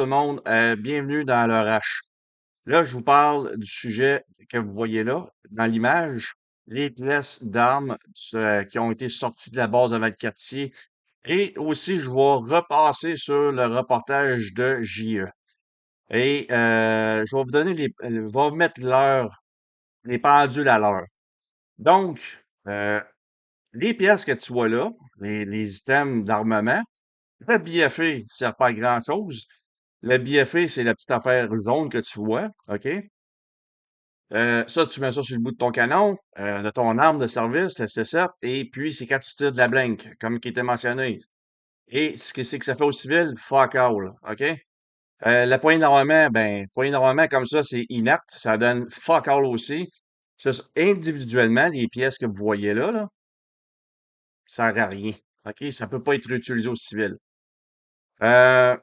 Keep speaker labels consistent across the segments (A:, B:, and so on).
A: monde, bienvenue dans le H. Là, je vous parle du sujet que vous voyez là, dans l'image, les pièces d'armes qui ont été sorties de la base de Valcartier. Et aussi, je vais repasser sur le reportage de JE. Et je vais vous donner je vais vous mettre l'heure, les pendules à l'heure. Donc, les pièces que tu vois là, les items d'armement, le BFA ne sert pas à grand-chose. Le BFA, c'est la petite affaire jaune que tu vois, OK? Ça, tu mets ça sur le bout de ton canon, de ton arme de service, SC7, et puis c'est quand tu tires de la blank, comme qui était mentionné. Et ce que c'est que ça fait au civil, fuck all, OK? La poignée d'armement, ben, poignée d'armement comme ça, c'est inerte, ça donne fuck all aussi. Ça, individuellement, les pièces que vous voyez là, ça sert à rien, OK? Ça peut pas être utilisé au civil. Euh,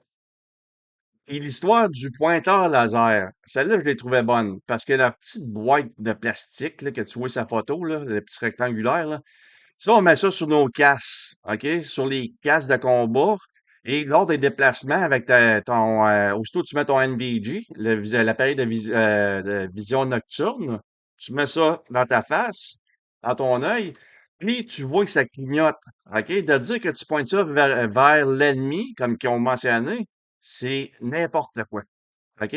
A: Et l'histoire du pointeur laser, celle-là, je l'ai trouvée bonne parce que la petite boîte de plastique là, que tu vois sa photo, là, le petit rectangulaire, là, ça, on met ça sur nos casques, OK? Sur les casques de combat. Et lors des déplacements avec aussitôt que tu mets ton NVG, l'appareil de vision nocturne, tu mets ça dans ta face, dans ton œil, puis tu vois que ça clignote, OK? De dire que tu pointes ça vers l'ennemi, comme qu'ils ont mentionné, c'est n'importe quoi, OK?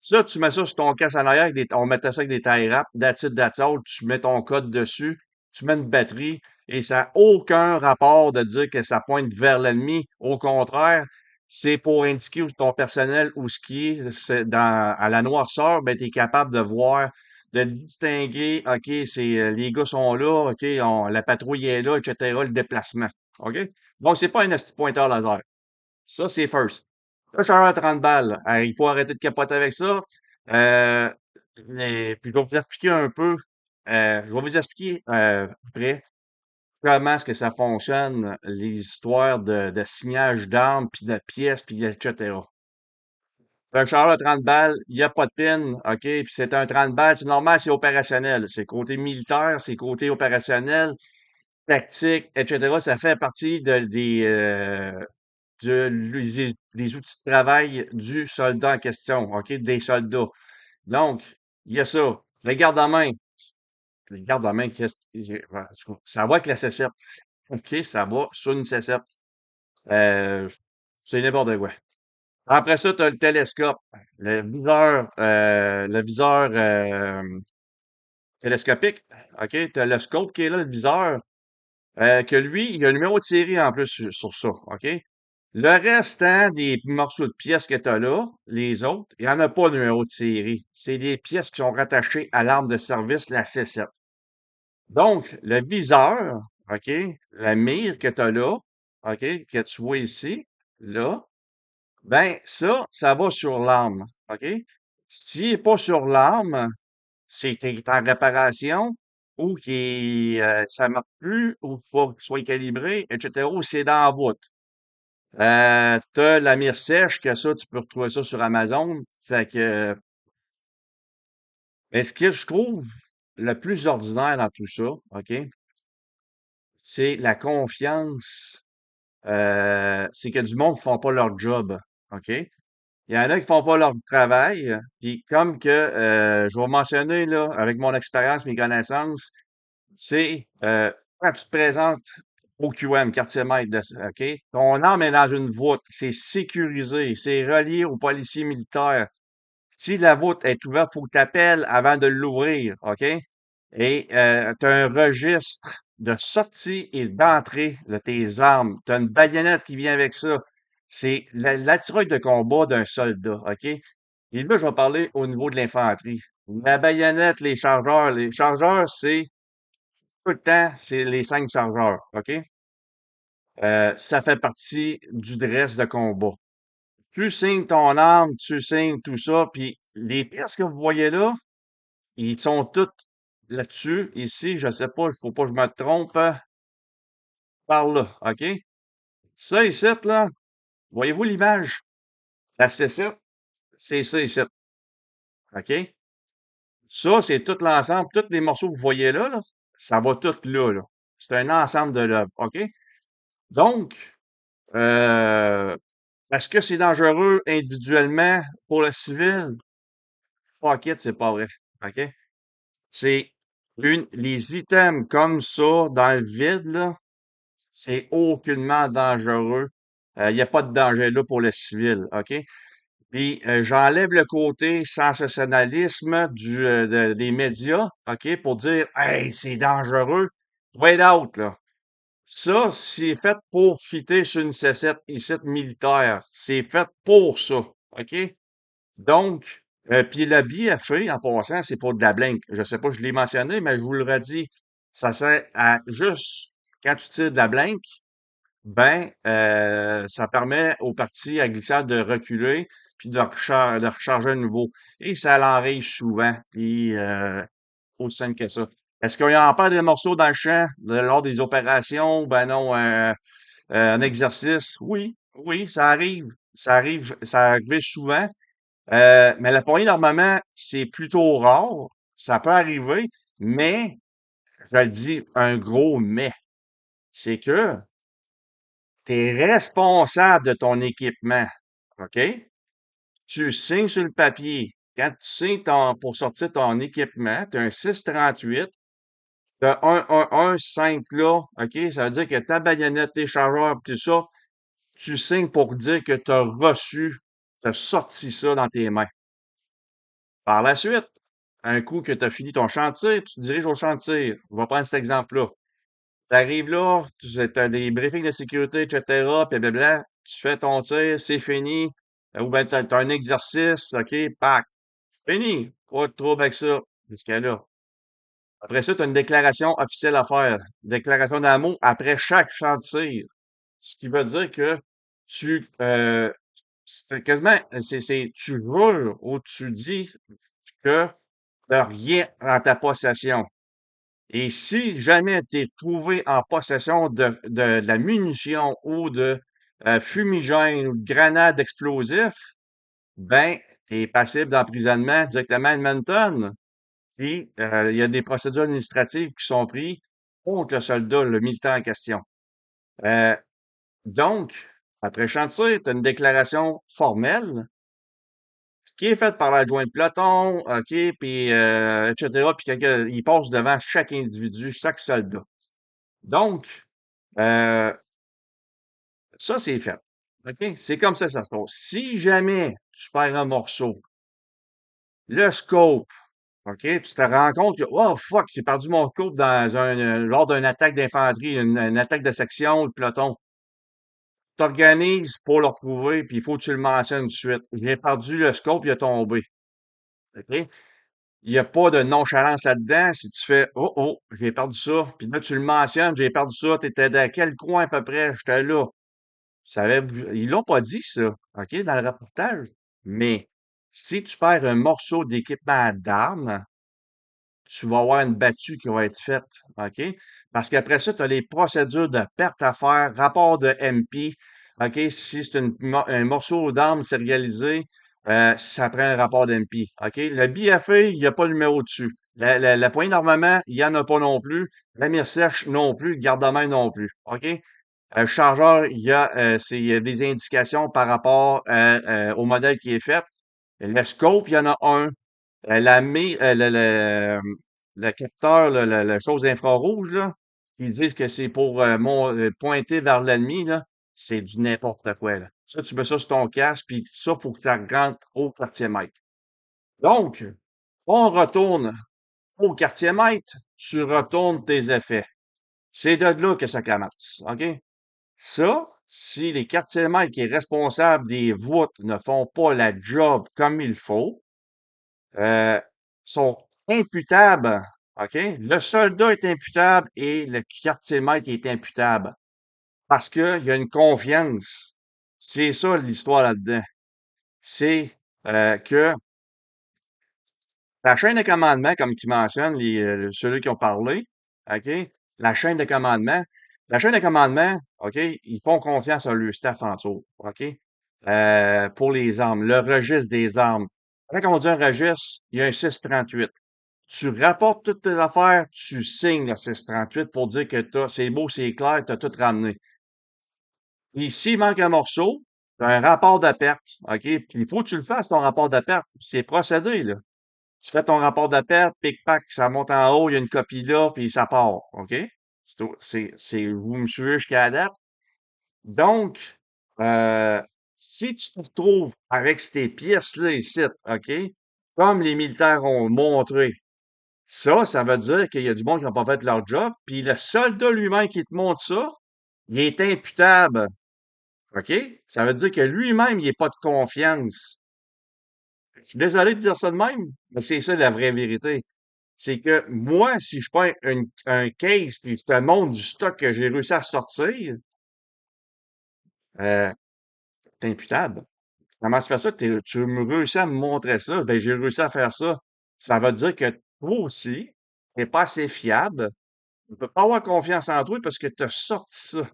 A: Ça, tu mets ça sur ton casque en arrière, on mettait ça avec des tie wraps, that's it, that's all, tu mets ton code dessus, tu mets une batterie, et ça n'a aucun rapport de dire que ça pointe vers l'ennemi. Au contraire, c'est pour indiquer ton personnel où ce qui est, à la noirceur, ben, tu es capable de voir, de distinguer, OK, les gars sont là, OK, la patrouille est là, etc., le déplacement. OK? Donc, c'est pas un esti pointeur laser. Ça, c'est first. Un chargeur à 30 balles. Il faut arrêter de capoter avec ça. Euh, puis je vais vous expliquer un peu. Je vais vous expliquer après comment est-ce que ça fonctionne, les histoires de signage d'armes, puis de pièces, puis etc. Un char à 30 balles, il n'y a pas de pin, OK? Puis c'est un 30 balles, c'est normal, c'est opérationnel. C'est côté militaire, c'est côté opérationnel, tactique, etc. Ça fait partie des outils de travail du soldat en question, OK? Des soldats. Donc, il y a ça. Le garde-main. Le garde-main, ça va avec la C7. OK, ça va sur une C7. Euh, c'est n'importe quoi. Après ça, tu as le télescope, le viseur télescopique. OK, tu as le scope qui est là, le viseur, que lui, il y a un numéro de série en plus sur ça. OK? Le restant des morceaux de pièces que tu as là, les autres, il n'y en a pas de numéro de série. C'est des pièces qui sont rattachées à l'arme de service, la C7. Donc, le viseur, OK, la mire que tu as là, OK, que tu vois ici, là, ben, ça va sur l'arme, OK? S'il n'est pas sur l'arme, c'est qu'il est en réparation ou ça marche plus ou qu'il faut qu'il soit calibré, etc., ou c'est dans la voûte. T'as la mire sèche, que ça, tu peux retrouver ça sur Amazon. Fait que, mais ce que je trouve le plus ordinaire dans tout ça, OK, c'est la confiance. C'est qu'il y a du monde qui font pas leur job, OK? Il y en a qui font pas leur travail. Puis comme que je vais mentionner là, avec mon expérience, mes connaissances, c'est quand tu te présentes au QM, quartier maître, OK? Ton arme est dans une voûte, c'est sécurisé, c'est relié aux policiers militaires. Si la voûte est ouverte, faut que tu appelles avant de l'ouvrir, OK? Et tu as un registre de sortie et d'entrée de tes armes. Tu as une baïonnette qui vient avec ça. C'est l'attirail de combat d'un soldat, OK? Et là, je vais parler au niveau de l'infanterie. La baïonnette, les chargeurs. Les chargeurs, c'est tout le temps, c'est les 5 chargeurs, OK? Ça fait partie du dress de combat. Tu signes ton arme, tu signes tout ça, puis les pièces que vous voyez là, ils sont toutes là-dessus. Ici, je sais pas, il faut pas que je me trompe, par là, OK? Ça ici, là, voyez-vous l'image? La C7, c'est ça ici, OK? Ça, c'est tout l'ensemble. Tous les morceaux que vous voyez là, ça va tout là, là. C'est un ensemble de l'œuvre, OK? Donc, euh, Est-ce que c'est dangereux individuellement pour le civil? Fuck it, c'est pas vrai. OK? C'est les items comme ça, dans le vide, là, c'est aucunement dangereux. Il n'y a pas de danger là pour le civil. OK? Puis j'enlève le côté sensationnalisme des médias, OK, pour dire hey, c'est dangereux. Wait out, là. Ça, c'est fait pour fitter sur une C7 ici militaire. C'est fait pour ça. OK? Donc, puis le BFA, en passant, c'est pour de la blink. Je sais pas, je l'ai mentionné, mais je vous le redis. Ça sert à juste quand tu tires de la blink, ben, ça permet au parti à glissade de reculer puis de recharger à nouveau. Et ça l'enrage souvent. Puis, aussi simple que ça. Est-ce qu'il y en perd des morceaux dans le champ lors des opérations? Ben non, un exercice? Oui, oui, ça arrive. Ça arrive souvent. Mais la poignée, normalement, c'est plutôt rare. Ça peut arriver, mais, je le dis, un gros mais, c'est que tu es responsable de ton équipement. OK? Tu signes sur le papier. Quand tu signes pour sortir ton équipement, tu as un 638, tu as un 5 là, OK? Ça veut dire que ta baïonnette, tes chargeurs, tout ça, tu signes pour dire que tu as reçu, tu as sorti ça dans tes mains. Par la suite, un coup que tu as fini ton chantier, tu te diriges au chantier. On va prendre cet exemple-là. Tu arrives là, tu as des briefings de sécurité, etc., puis blablabla, tu fais ton tir, c'est fini. Ou bien tu as un exercice, OK, pack, fini. Pas de trouble avec ça, jusqu'à là. Après ça, tu as une déclaration officielle à faire. Déclaration d'amour après chaque champ de tir. Ce qui veut dire que c'est quasiment, tu jures ou tu dis que t'as rien en ta possession. Et si jamais tu es trouvé en possession de la munition ou de fumigène ou de grenades explosifs, ben, tu es passible d'emprisonnement directement à Edmonton. Puis, il y a des procédures administratives qui sont prises contre le soldat, le militaire en question. Euh, donc, après chantier, tu as une déclaration formelle qui est faite par l'adjoint de peloton, OK, puis etc. Puis il passe devant chaque individu, chaque soldat. Donc, euh, ça, c'est fait. OK? C'est comme ça se passe. Si jamais tu perds un morceau, le scope, OK, tu te rends compte que, oh fuck, j'ai perdu mon scope lors d'une attaque d'infanterie, une attaque de section, de peloton. T'organises pour le retrouver, puis il faut que tu le mentionnes tout de suite. J'ai perdu le scope, il a tombé. OK? Il n'y a pas de nonchalance là-dedans. Si tu fais, oh, oh, j'ai perdu ça, puis là, tu le mentionnes, j'ai perdu ça, t'étais dans quel coin à peu près? J'étais là. Ils l'ont pas dit, ça, OK, dans le reportage. Mais si tu perds un morceau d'équipement d'armes, tu vas avoir une battue qui va être faite, OK? Parce qu'après ça, tu as les procédures de perte à faire, rapport de MP, OK? Si c'est un morceau d'arme sérialisé, ça prend un rapport d'MP, OK? Le BFA, il n'y a pas le numéro dessus. La poignée d'armement, il n'y en a pas non plus. La mire sèche non plus. Le garde-main non plus, OK? Chargeur, il y a des indications par rapport au modèle qui est fait. Le scope, il y en a un. Le capteur, là, la chose infrarouge, là, ils disent que c'est pour pointer vers l'ennemi, là, c'est du n'importe quoi, là. Ça, tu mets ça sur ton casque, puis ça, faut que ça rentre au quartier mètre. Donc, on retourne au quartier mètre, tu retournes tes effets. C'est de là que ça commence, OK? Ça, si les quartiers mètres qui est responsable des voûtes ne font pas la job comme il faut, euh, sont imputables. OK? Le soldat est imputable et le quartier maître est imputable parce qu'il y a une confiance. C'est ça l'histoire là-dedans. C'est que la chaîne de commandement, comme tu mentionnes, ceux qui ont parlé, OK? La chaîne de commandement, la chaîne de commandement, OK, ils font confiance à leur staff en dessous, OK? Pour les armes, le registre des armes. Quand on dit un registre, il y a un 638. Tu rapportes toutes tes affaires, tu signes le 638 pour dire que c'est beau, c'est clair, tu as tout ramené. Et s'il manque un morceau, t'as un rapport de perte, OK? Puis il faut que tu le fasses, ton rapport de perte. C'est procédé, là. Tu fais ton rapport de perte, pic-pac, ça monte en haut, il y a une copie là, puis ça part, OK? Vous me suivez jusqu'à la date? Donc, euh, si tu te retrouves avec ces pièces-là ici, OK? Comme les militaires ont montré, ça veut dire qu'il y a du monde qui n'a pas fait leur job, puis le soldat lui-même qui te montre ça, il est imputable, OK? Ça veut dire que lui-même, il n'est pas de confiance. Je suis désolé de dire ça de même, mais c'est ça la vraie vérité. C'est que moi, si je prends un case puis je te montre du stock que j'ai réussi à sortir, euh, t'es imputable. Comment se fait ça? Tu me réussis à me montrer ça? Ben, j'ai réussi à faire ça. Ça veut dire que toi aussi, t'es pas assez fiable. Tu peux pas avoir confiance en toi parce que tu as sorti ça.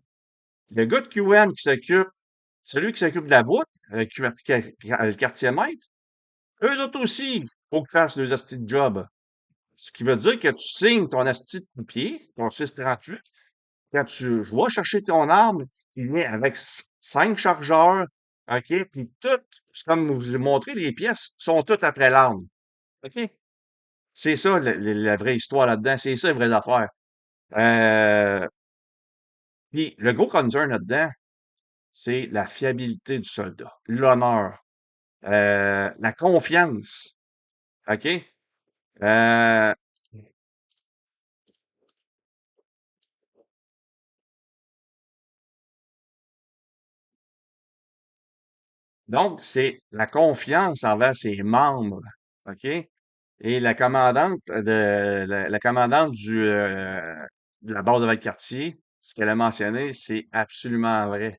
A: Le gars de QM qui s'occupe, celui qui s'occupe de la voûte, le quartier maître, eux autres aussi, faut qu'ils fassent le asti de job. Ce qui veut dire que tu signes ton asti de pied, ton 638, quand je vais chercher ton arme, il vient avec 5 chargeurs, OK? Puis tout, comme je vous ai montré, les pièces sont toutes après l'arme. OK? C'est ça la vraie histoire là-dedans, c'est ça les vraies affaires. Euh, Puis le gros concern là-dedans, c'est la fiabilité du soldat, l'honneur, la confiance. OK? Euh, donc, c'est la confiance envers ses membres. OK? Et la commandante de la base de Valcartier, ce qu'elle a mentionné, c'est absolument vrai.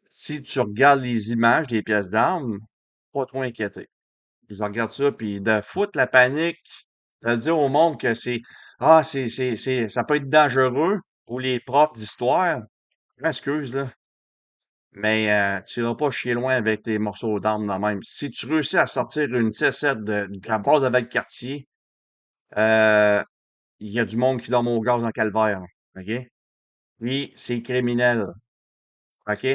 A: Si tu regardes les images des pièces d'armes, pas trop inquiété. Je regarde ça, puis de foutre la panique, de dire au monde que ça peut être dangereux pour les profs d'histoire. Excuse, là. Mais tu iras pas chier loin avec tes morceaux d'armes dans même. Si tu réussis à sortir une C7 de la base de Valcartier, euh, il y a du monde qui dorme au gaz en calvaire, là, OK? Puis, c'est criminel, OK?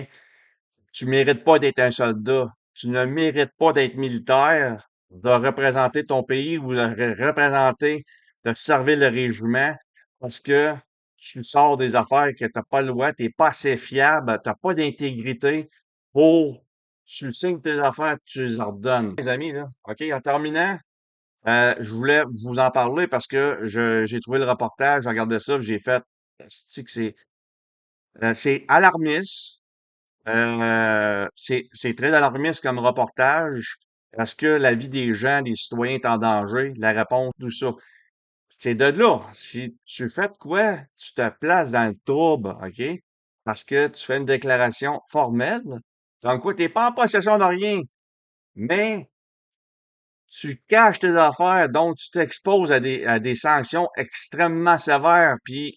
A: Tu mérites pas d'être un soldat. Tu ne mérites pas d'être militaire, de représenter ton pays ou de représenter, de servir le régiment parce que tu sors des affaires que t'as pas le droit, t'es pas assez fiable, t'as pas d'intégrité pour, tu signes tes affaires, tu les ordonnes. Les amis, là, OK? En terminant, je voulais vous en parler parce que j'ai trouvé le reportage, j'ai regardé ça, puis j'ai fait, esti que c'est alarmiste. C'est très alarmiste comme reportage. Est-ce que la vie des gens, des citoyens est en danger? La réponse, tout ça. C'est de là. Si tu fais de quoi, tu te places dans le trouble, OK? Parce que tu fais une déclaration formelle, comme quoi tu n'es pas en possession de rien, mais tu caches tes affaires, donc tu t'exposes à des sanctions extrêmement sévères. Puis,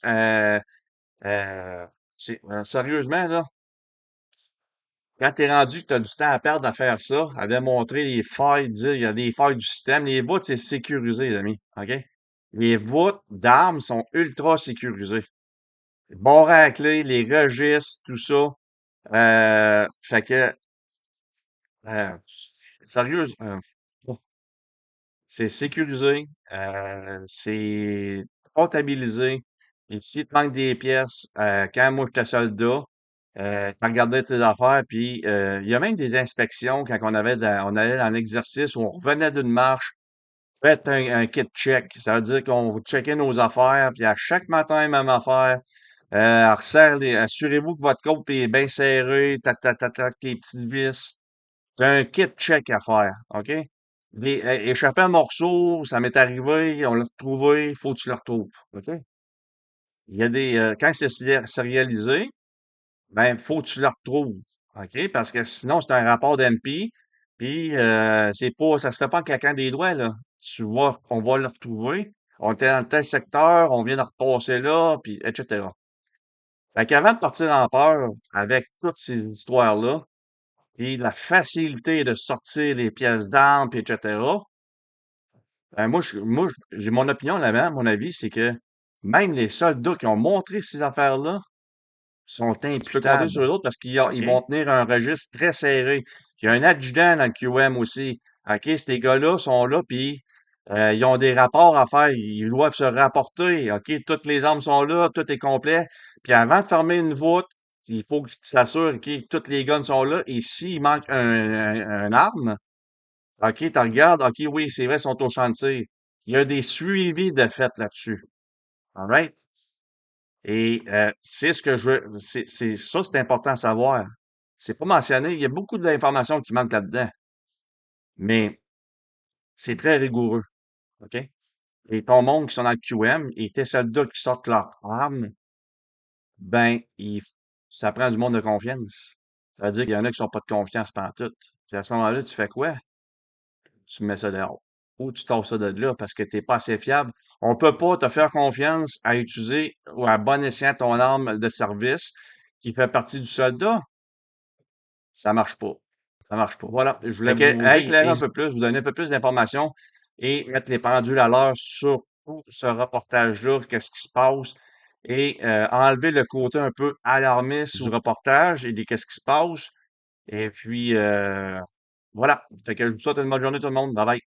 A: sérieusement, là, quand t'es rendu que t'as du temps à perdre à faire ça, à démontrer les failles, dire il y a des failles du système, les voûtes, c'est sécurisé, les amis. OK? Les voûtes d'armes sont ultra sécurisées. Barres à clé, les registres, tout ça. Fait que, euh, sérieux, c'est sécurisé, c'est comptabilisé. Et si tu manques des pièces, quand moi j'étais soldat, tu regardais tes affaires, puis il y a même des inspections quand on allait dans l'exercice où on revenait d'une marche, faites un kit check. Ça veut dire qu'on vous checkait nos affaires, puis à chaque matin, même affaire. Assurez-vous que votre coupe est bien serrée, tac, tac, tac, tac, les petites vis. C'est un kit check à faire, OK? Échapper un morceau, ça m'est arrivé, on l'a retrouvé, il faut que tu le retrouves, OK? Il y a quand c'est sérialisé, ben, faut que tu le retrouves, OK? Parce que sinon, c'est un rapport d'MP, puis ça se fait pas en claquant des doigts, là. Tu vois, on va le retrouver, on était dans tel secteur, on vient de repasser là, puis etc. Fait qu'avant de partir en peur avec toutes ces histoires-là, puis la facilité de sortir les pièces d'armes, puis etc. J'ai mon opinion là-dedans, mon avis, c'est que même les soldats qui ont montré ces affaires-là sont
B: Tu peux compter sur
A: imputables.
B: eux autres parce
A: OK?
B: ils vont tenir un registre très serré. Il y a un adjudant dans le QM aussi. OK? Ces gars-là sont là, puis ils ont des rapports à faire. Ils doivent se rapporter. OK? Toutes les armes sont là, tout est complet. Puis avant de fermer une voûte, il faut que tu t'assures que toutes les guns sont là. Et s'il manque un arme, OK, tu regardes, OK, oui, c'est vrai, ils sont au chantier. Il y a des suivis de fait là-dessus. All right? Et c'est ce que je veux, ça, c'est important à savoir. C'est pas mentionné. Il y a beaucoup d'informations qui manquent là-dedans, mais c'est très rigoureux. OK? Et ton monde qui sont dans le QM et tes soldats qui sortent leurs armes, ben, ça prend du monde de confiance. Ça veut dire qu'il y en a qui sont pas de confiance tout. Puis à ce moment-là, tu fais quoi? Tu mets ça dehors. Ou tu tasses ça de là parce que t'es pas assez fiable. On peut pas te faire confiance à utiliser ou à bon escient ton arme de service qui fait partie du soldat. Ça marche pas. Ça marche pas. Voilà. Je voulais
A: Fait que,
B: vous
A: hey,
B: éclairer un peu plus, vous donner un peu plus d'informations et mettre les pendules à l'heure sur tout ce reportage-là, qu'est-ce qui se passe et enlever le côté un peu alarmiste du reportage et de qu'est-ce qui se passe. Et puis, voilà. Fait que je vous souhaite une bonne journée tout le monde. Bye bye.